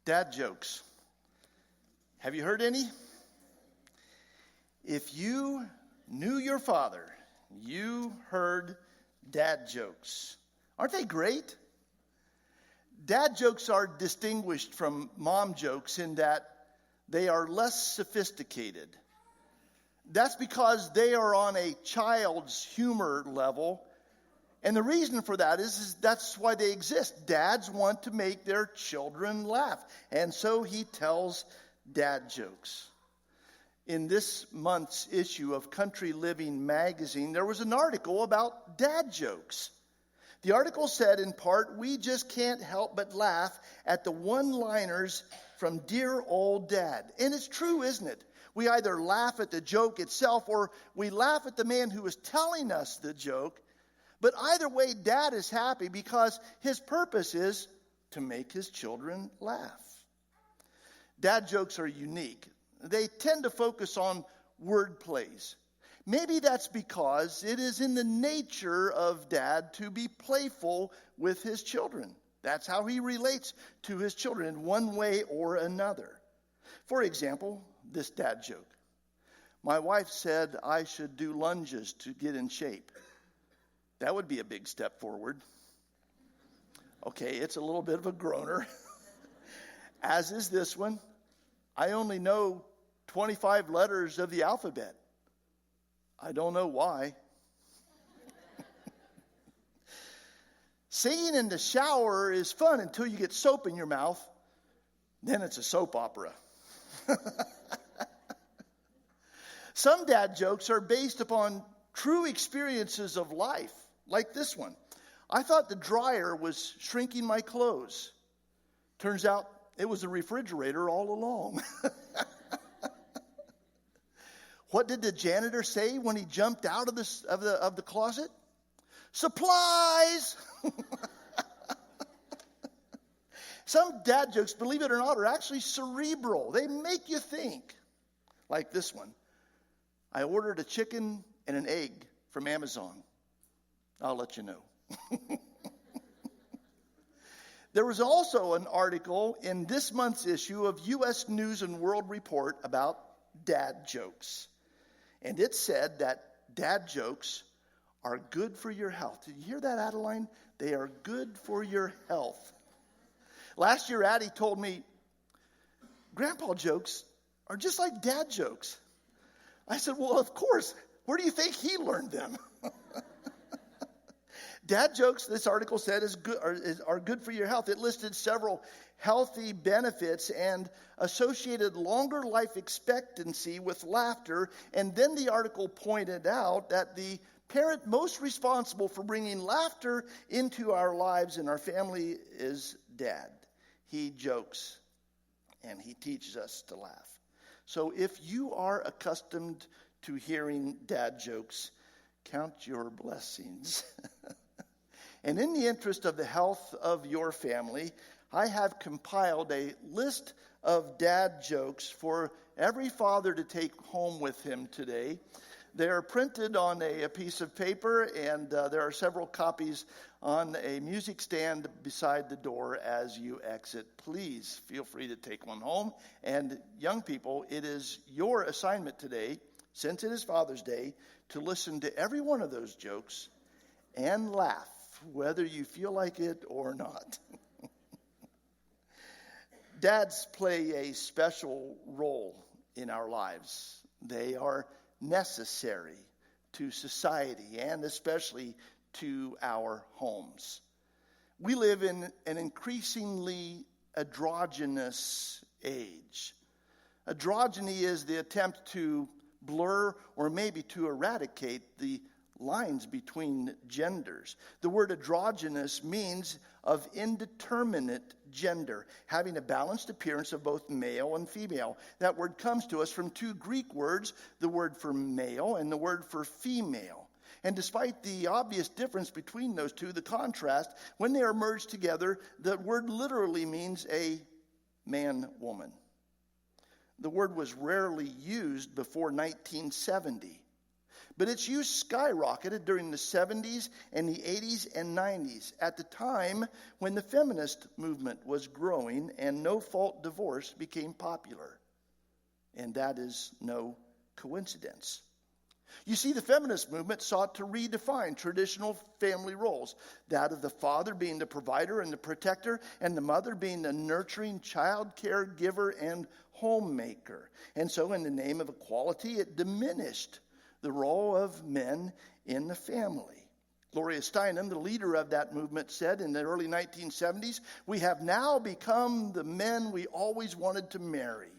Dad jokes. Have you heard any? If you knew your father, you heard dad jokes. Aren't they great? Dad jokes are distinguished from mom jokes in that they are less sophisticated. That's because they are on a child's humor level. And the reason for that is that's why they exist. Dads want to make their children laugh. And so he tells dad jokes. In this month's issue of Country Living magazine, there was an article about dad jokes. The article said, in part, we just can't help but laugh at the one-liners from dear old dad. And it's true, isn't it? We either laugh at the joke itself or we laugh at the man who is telling us the joke. But either way, dad is happy because his purpose is to make his children laugh. Dad jokes are unique. They tend to focus on word plays. Maybe that's because it is in the nature of dad to be playful with his children. That's how he relates to his children in one way or another. For example, this dad joke. My wife said I should do lunges to get in shape. That would be a big step forward. Okay, it's a little bit of a groaner. As is this one. I only know 25 letters of the alphabet. I don't know why. Singing in the shower is fun until you get soap in your mouth. Then it's a soap opera. Some dad jokes are based upon true experiences of life, like this one. I thought the dryer was shrinking my clothes. Turns out it was a refrigerator all along. What did the janitor say when he jumped out of the closet? Supplies! Some dad jokes, believe it or not, are actually cerebral. They make you think. Like this one. I ordered a chicken and an egg from Amazon. I'll let you know. There was also an article in this month's issue of U.S. News and World Report about dad jokes. And it said that dad jokes are good for your health. Did you hear that, Adeline? They are good for your health. Last year, Addie told me, Grandpa jokes are just like dad jokes. I said, well, of course. Where do you think he learned them? Dad jokes, this article said, are good for your health. It listed several healthy benefits and associated longer life expectancy with laughter. And then the article pointed out that the parent most responsible for bringing laughter into our lives and our family is dad. He jokes and he teaches us to laugh. So if you are accustomed to hearing dad jokes, count your blessings. And in the interest of the health of your family, I have compiled a list of dad jokes for every father to take home with him today. They are printed on a piece of paper, and there are several copies on a music stand beside the door as you exit. Please feel free to take one home. And young people, it is your assignment today, since it is Father's Day, to listen to every one of those jokes and laugh, whether you feel like it or not. Dads play a special role in our lives. They are necessary to society and especially to our homes. We live in an increasingly androgynous age. Androgyny is the attempt to blur or maybe to eradicate the lines between genders. The word androgynous means of indeterminate gender, having a balanced appearance of both male and female. That word comes to us from two Greek words, the word for male and the word for female. And despite the obvious difference between those two, the contrast, when they are merged together, the word literally means a man-woman. The word was rarely used before 1970. But its use skyrocketed during the 70s and the 80s and 90s, at the time when the feminist movement was growing and no-fault divorce became popular. And that is no coincidence. You see, the feminist movement sought to redefine traditional family roles, that of the father being the provider and the protector, and the mother being the nurturing child caregiver and homemaker. And so in the name of equality, it diminished the role of men in the family. Gloria Steinem, the leader of that movement, said in the early 1970s, "We have now become the men we always wanted to marry."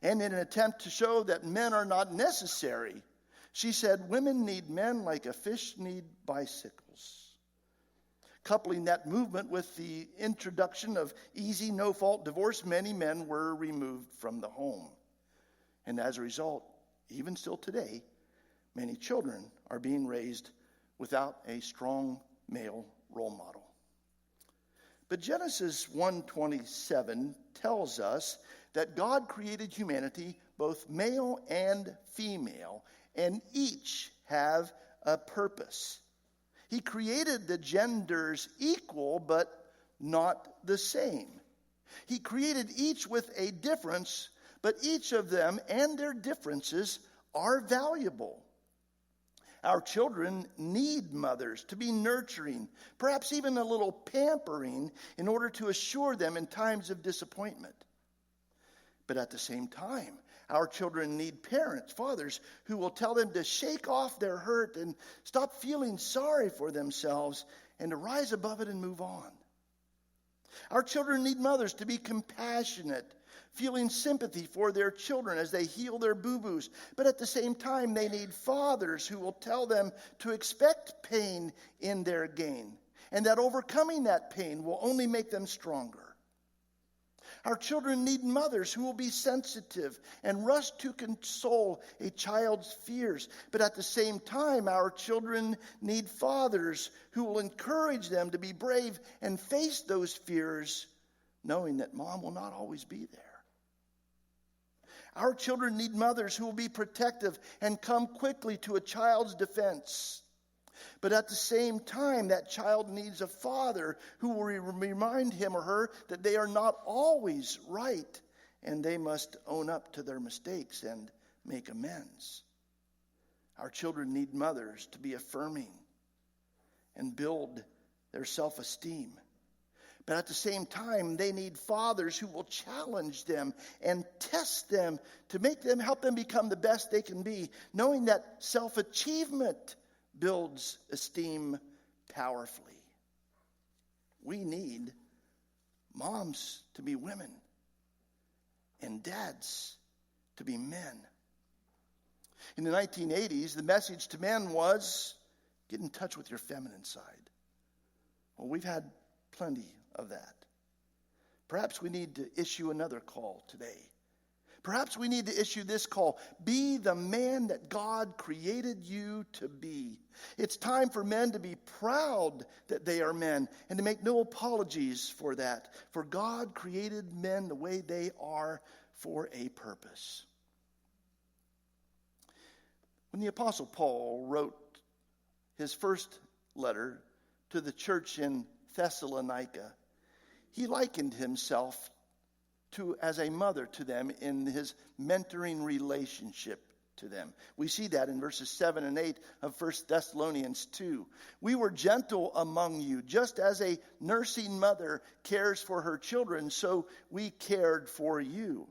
And in an attempt to show that men are not necessary, she said, "Women need men like a fish need bicycles." Coupling that movement with the introduction of easy, no-fault divorce, many men were removed from the home. And as a result, even still today, many children are being raised without a strong male role model. But Genesis 1:27 tells us that God created humanity, both male and female, and each have a purpose. He created the genders equal, but not the same. He created each with a difference, but each of them and their differences are valuable. Our children need mothers to be nurturing, perhaps even a little pampering, in order to assure them in times of disappointment. But at the same time, our children need parents, fathers, who will tell them to shake off their hurt and stop feeling sorry for themselves and to rise above it and move on. Our children need mothers to be compassionate, feeling sympathy for their children as they heal their boo-boos. But at the same time, they need fathers who will tell them to expect pain in their gain, and that overcoming that pain will only make them stronger. Our children need mothers who will be sensitive and rush to console a child's fears. But at the same time, our children need fathers who will encourage them to be brave and face those fears, knowing that mom will not always be there. Our children need mothers who will be protective and come quickly to a child's defense. But at the same time, that child needs a father who will remind him or her that they are not always right, and they must own up to their mistakes and make amends. Our children need mothers to be affirming and build their self-esteem. But at the same time, they need fathers who will challenge them and test them to help them become the best they can be, knowing that self-achievement builds esteem powerfully. We need moms to be women and dads to be men. In the 1980s, the message to men was, get in touch with your feminine side. Well, we've had plenty of that. Perhaps we need to issue another call today. Perhaps we need to issue this call: be the man that God created you to be. It's time for men to be proud that they are men and to make no apologies for that. For God created men the way they are for a purpose. When the Apostle Paul wrote his first letter to the church in Thessalonica, he likened himself as a mother to them in his mentoring relationship to them. We see that in verses 7 and 8 of 1 Thessalonians 2. We were gentle among you, just as a nursing mother cares for her children, so we cared for you.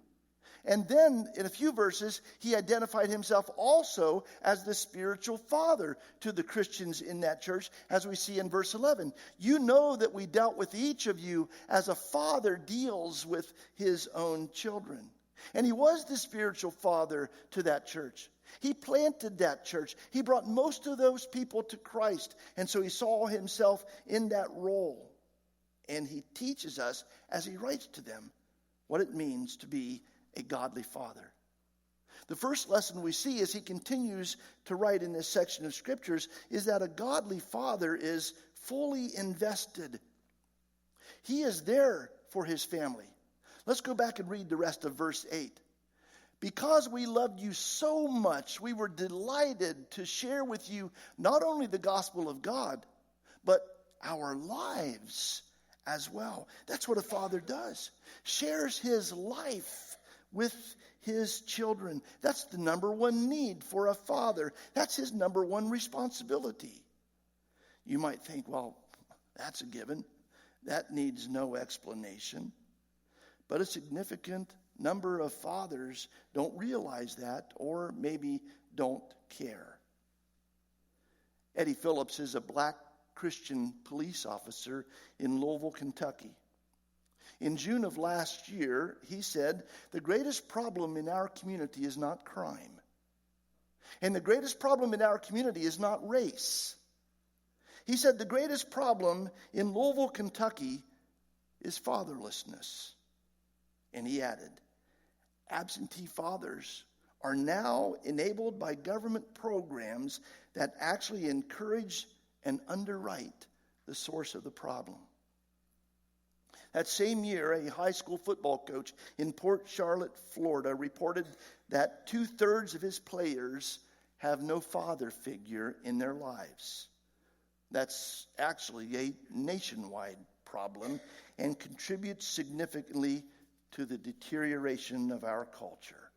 And then, in a few verses, he identified himself also as the spiritual father to the Christians in that church, as we see in verse 11. You know that we dealt with each of you as a father deals with his own children. And he was the spiritual father to that church. He planted that church. He brought most of those people to Christ. And so he saw himself in that role. And he teaches us, as he writes to them, what it means to be a godly father. The first lesson we see as he continues to write in this section of scriptures is that a godly father is fully invested. He is there for his family. Let's go back and read the rest of verse 8. Because we loved you so much, we were delighted to share with you not only the gospel of God, but our lives as well. That's what a father does. Shares his life with his children. That's the number one need for a father. That's his number one responsibility. You might think, well, that's a given. That needs no explanation. But a significant number of fathers don't realize that, or maybe don't care. Eddie Phillips is a black Christian police officer in Louisville, Kentucky. In June of last year, he said, the greatest problem in our community is not crime. And the greatest problem in our community is not race. He said the greatest problem in Louisville, Kentucky is fatherlessness. And he added, absentee fathers are now enabled by government programs that actually encourage and underwrite the source of the problem. That same year, a high school football coach in Port Charlotte, Florida, reported that 2/3 of his players have no father figure in their lives. That's actually a nationwide problem and contributes significantly to the deterioration of our culture.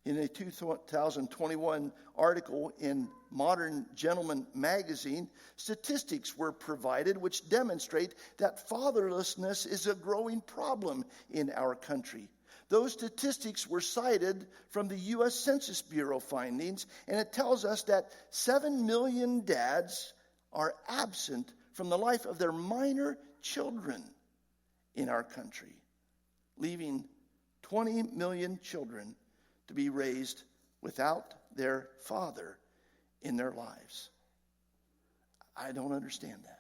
In a 2021 article in Modern Gentleman magazine, statistics were provided which demonstrate that fatherlessness is a growing problem in our country. Those statistics were cited from the U.S. Census Bureau findings, and it tells us that 7 million dads are absent from the life of their minor children in our country, leaving 20 million children to be raised without their father in their lives. I don't understand that.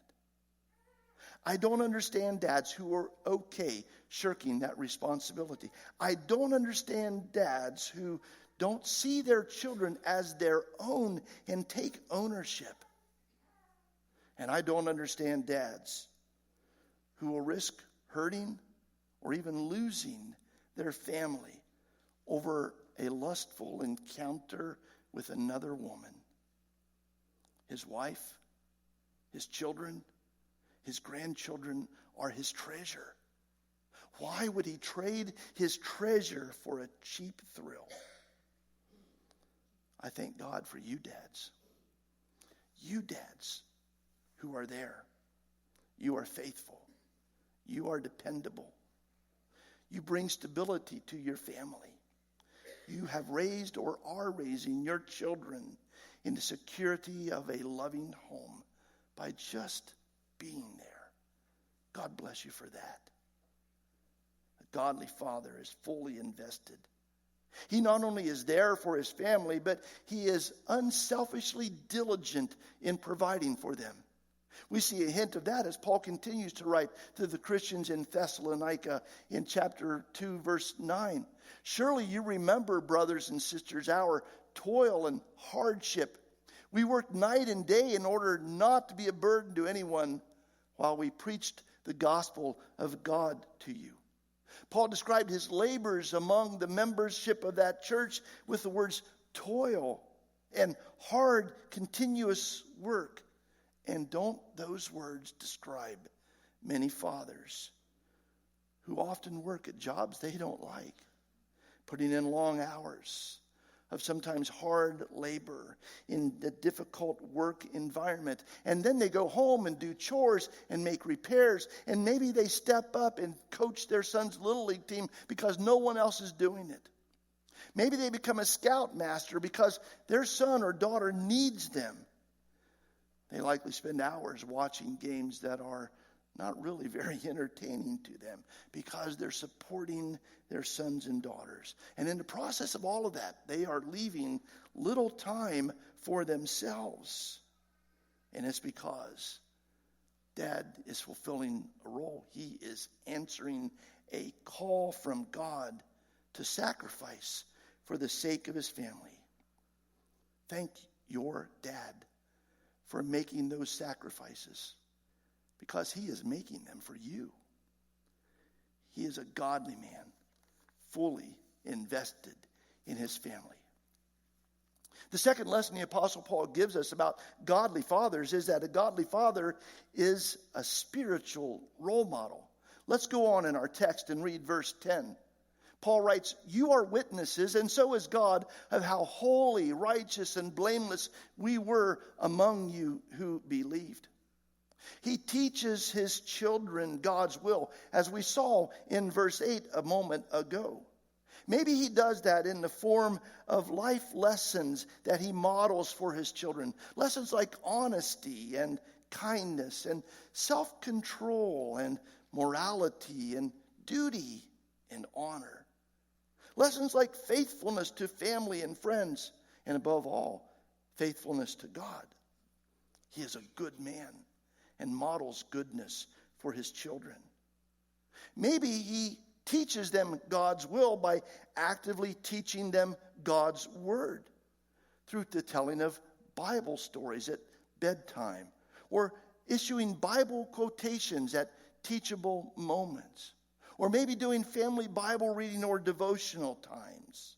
I don't understand dads who are okay shirking that responsibility. I don't understand dads who don't see their children as their own and take ownership. And I don't understand dads who will risk hurting or even losing their family over a lustful encounter with another woman. His wife, his children, his grandchildren are his treasure. Why would he trade his treasure for a cheap thrill? I thank God for you dads. You dads who are there. You are faithful. You are dependable. You bring stability to your family. You have raised or are raising your children in the security of a loving home by just being there. God bless you for that. A godly father is fully invested. He not only is there for his family, but he is unselfishly diligent in providing for them. We see a hint of that as Paul continues to write to the Christians in Thessalonica in chapter 2, verse 9. Surely you remember, brothers and sisters, our toil and hardship. We worked night and day in order not to be a burden to anyone while we preached the gospel of God to you. Paul described his labors among the membership of that church with the words toil and hard, continuous work. And don't those words describe many fathers who often work at jobs they don't like, putting in long hours of sometimes hard labor in a difficult work environment. And then they go home and do chores and make repairs. And maybe they step up and coach their son's Little League team because no one else is doing it. Maybe they become a scout master because their son or daughter needs them. They likely spend hours watching games that are not really very entertaining to them because they're supporting their sons and daughters. And in the process of all of that, they are leaving little time for themselves. And it's because Dad is fulfilling a role. He is answering a call from God to sacrifice for the sake of his family. Thank your dad for making those sacrifices, because he is making them for you. He is a godly man, fully invested in his family. The second lesson the Apostle Paul gives us about godly fathers is that a godly father is a spiritual role model. Let's go on in our text and read verse 10. Paul writes, "You are witnesses, and so is God, of how holy, righteous, and blameless we were among you who believed." He teaches his children God's will, as we saw in verse 8 a moment ago. Maybe he does that in the form of life lessons that he models for his children. Lessons like honesty and kindness and self-control and morality and duty and honor. Lessons like faithfulness to family and friends, and above all, faithfulness to God. He is a good man and models goodness for his children. Maybe he teaches them God's will by actively teaching them God's word through the telling of Bible stories at bedtime, or issuing Bible quotations at teachable moments, or maybe doing family Bible reading or devotional times.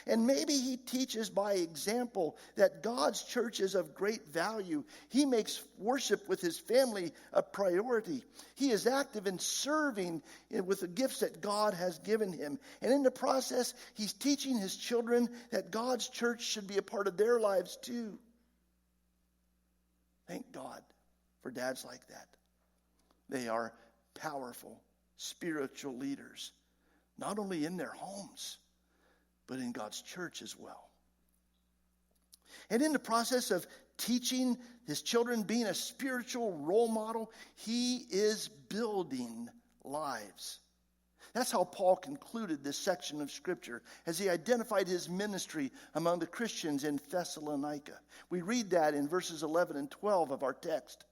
And maybe he teaches by example that God's church is of great value. He makes worship with his family a priority. He is active in serving with the gifts that God has given him. And in the process, he's teaching his children that God's church should be a part of their lives too. Thank God for dads like that. They are powerful spiritual leaders, not only in their homes, but in God's church as well. And in the process of teaching his children, being a spiritual role model, he is building lives. That's how Paul concluded this section of Scripture as he identified his ministry among the Christians in Thessalonica. We read that in verses 11 and 12 of our text.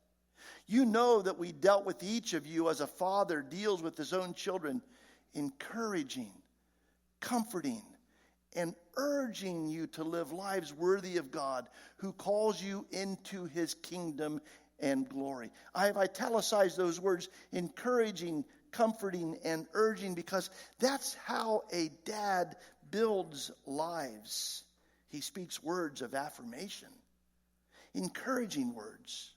"You know that we dealt with each of you as a father deals with his own children, encouraging, comforting, and urging you to live lives worthy of God, who calls you into his kingdom and glory." I have italicized those words, encouraging, comforting, and urging, because that's how a dad builds lives. He speaks words of affirmation, encouraging words,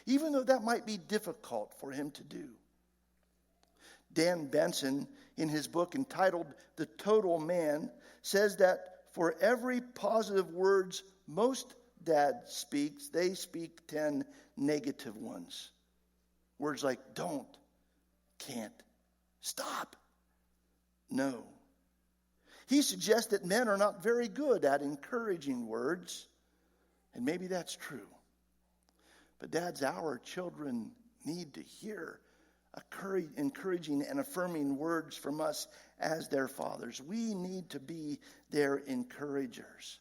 even though that might be difficult for him to do. Dan Benson, in his book entitled The Total Man, says that for every positive words most dads speak, they speak 10 negative ones. Words like don't, can't, stop, no. He suggests that men are not very good at encouraging words, and maybe that's true. But dads, our children need to hear encouraging and affirming words from us as their fathers. We need to be their encouragers.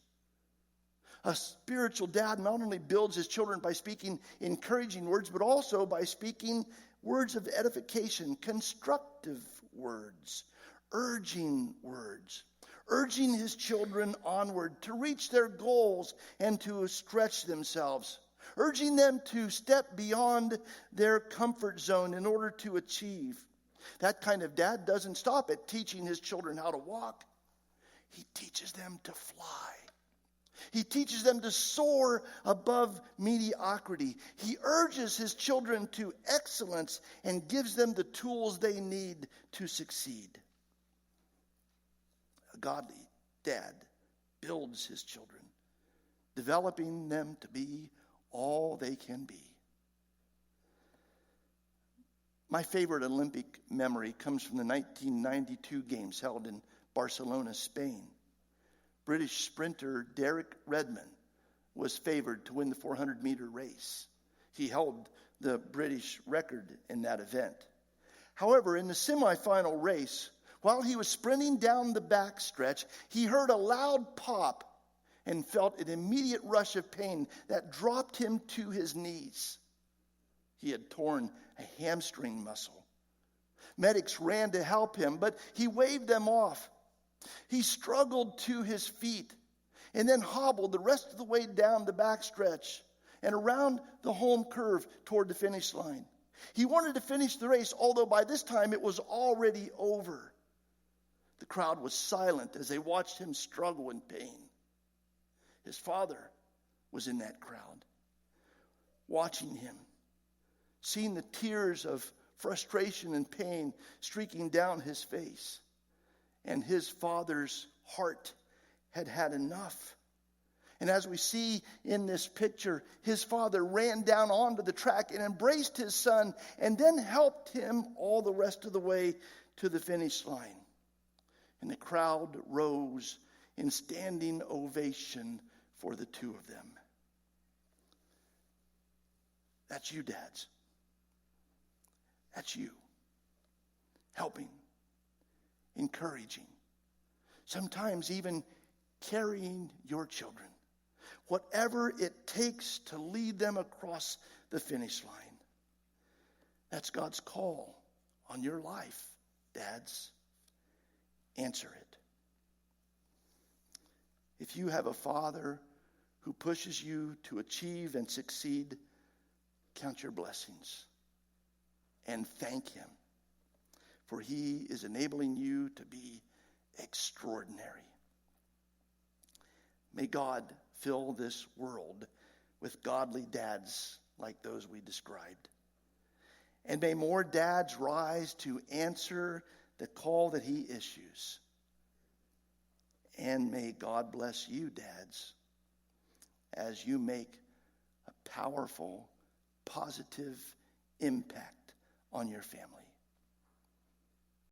A spiritual dad not only builds his children by speaking encouraging words, but also by speaking words of edification, constructive words, urging words, urging his children onward to reach their goals and to stretch themselves, urging them to step beyond their comfort zone in order to achieve. That kind of dad doesn't stop at teaching his children how to walk. He teaches them to fly. He teaches them to soar above mediocrity. He urges his children to excellence and gives them the tools they need to succeed. A godly dad builds his children, developing them to be all they can be. My favorite Olympic memory comes from the 1992 Games held in Barcelona, Spain. British sprinter Derek Redmond was favored to win the 400-meter race. He held the British record in that event. However, in the semifinal race, while he was sprinting down the backstretch, he heard a loud pop and felt an immediate rush of pain that dropped him to his knees. He had torn a hamstring muscle. Medics ran to help him, but he waved them off. He struggled to his feet and then hobbled the rest of the way down the backstretch and around the home curve toward the finish line. He wanted to finish the race, although by this time it was already over. The crowd was silent as they watched him struggle in pain. His father was in that crowd, watching him, seeing the tears of frustration and pain streaking down his face. And his father's heart had had enough. And as we see in this picture, his father ran down onto the track and embraced his son and then helped him all the rest of the way to the finish line. And the crowd rose in standing ovation for the two of them. That's you, dads. That's you. Helping, encouraging, sometimes even carrying your children. Whatever it takes to lead them across the finish line. That's God's call on your life, dads. Answer it. If you have a father who pushes you to achieve and succeed, count your blessings and thank him, for he is enabling you to be extraordinary. May God fill this world with godly dads like those we described. And may more dads rise to answer the call that he issues. And may God bless you, dads, as you make a powerful, positive impact on your family.